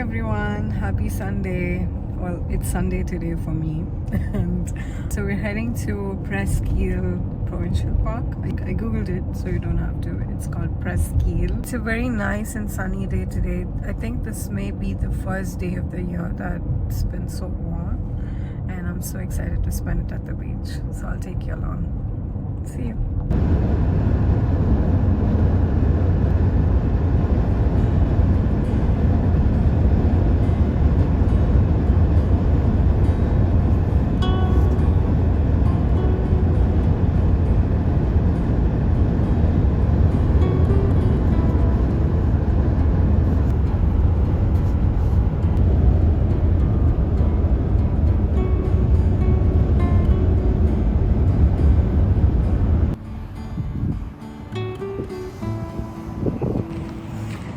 everyone, happy Sunday. Well, it's Sunday today for me. And so we're heading to Presqu'ile Provincial Park. I googled it so you don't have to. It's called Presqu'ile. It's a very nice and sunny day today. I think this may be the first day of the year that's been so warm, and I'm so excited to spend it at the beach. So I'll take you along. See you.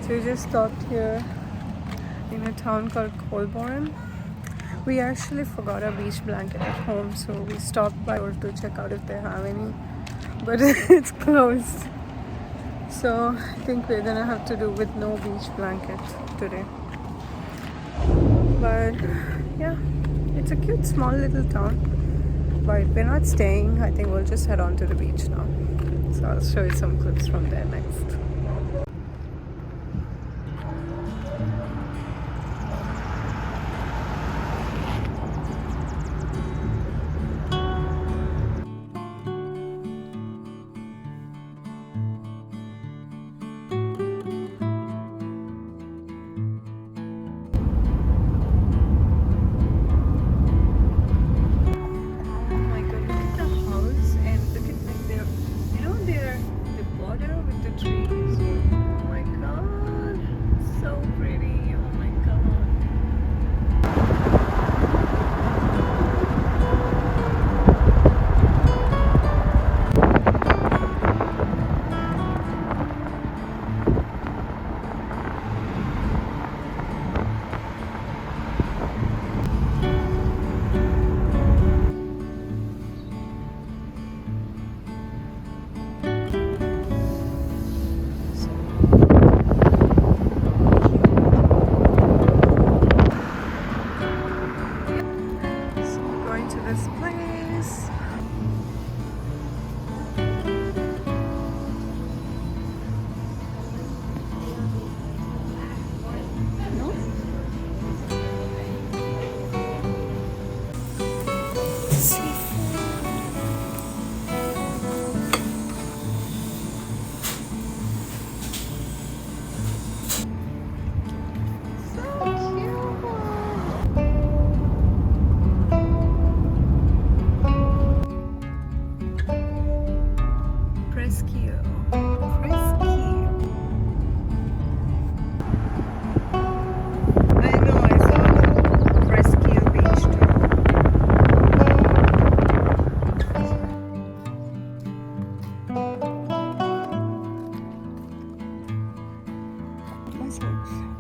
So we just stopped here in a town called Colborne. We actually forgot our beach blanket at home, so we stopped by to check out if they have any, but it's closed. So I think we're gonna have to do with no beach blanket today. But yeah, it's a cute small little town, but we're not staying. I think we'll just head on to the beach now. So I'll show you some clips from there next.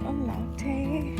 A latte.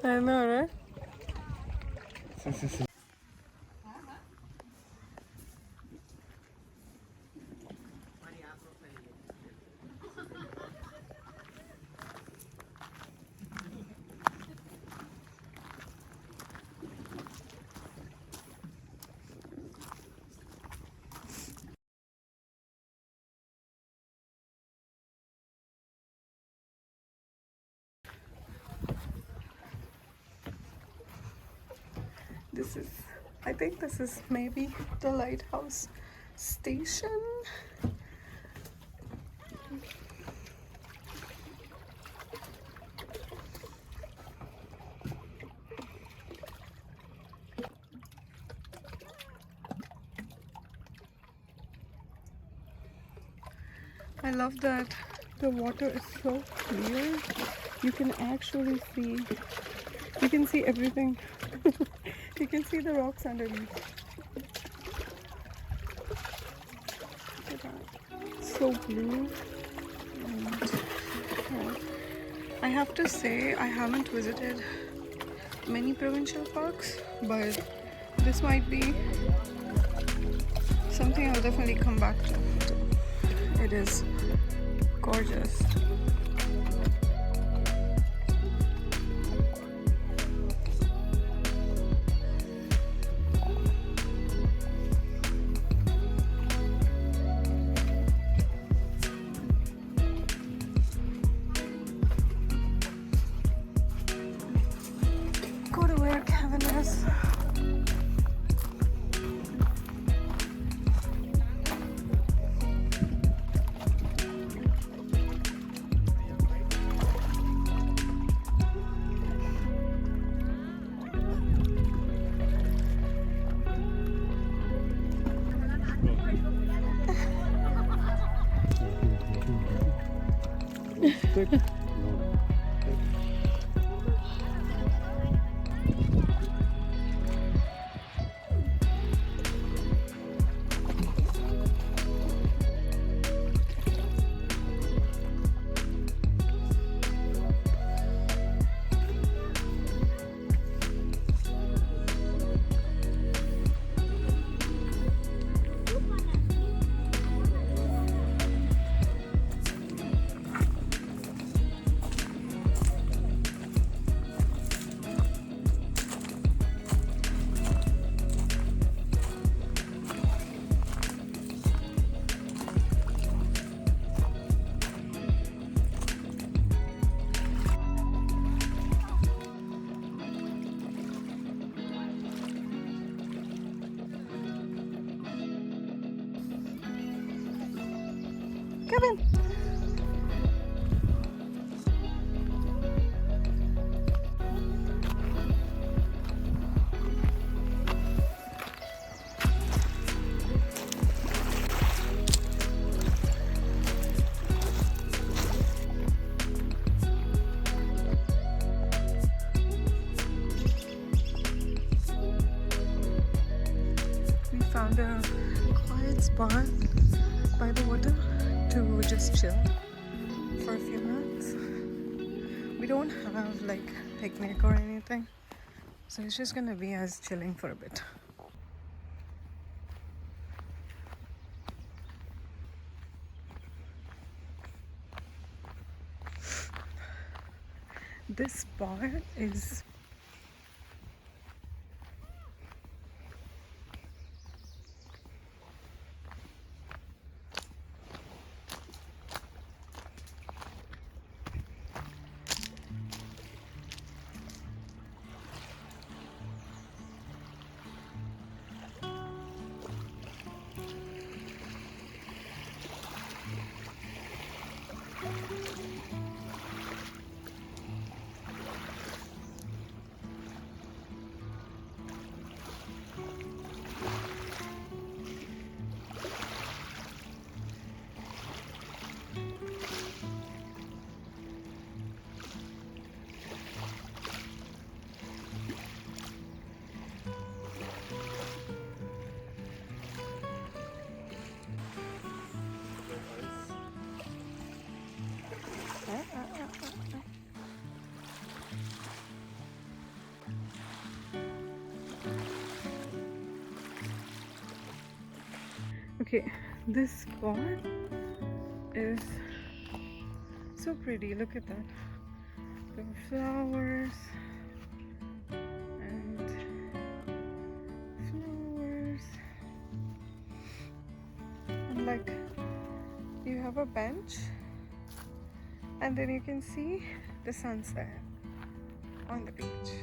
I know, right? I think this is maybe the lighthouse station. I love that the water is so clear. You can actually see, you can see everything. You can see the rocks underneath. Look at that. So blue. And, yeah. I have to say I haven't visited many provincial parks, but this might be something I'll definitely come back to. It is gorgeous. Go to where Kevin is. Kevin! We found a quiet spot by the water to just chill for a few minutes. We don't have like picnic or anything, so it's just gonna be us chilling for a bit. This spot is okay. This spot is so pretty. Look at that. The flowers and flowers, and like you have a bench, and then you can see the sunset on the beach.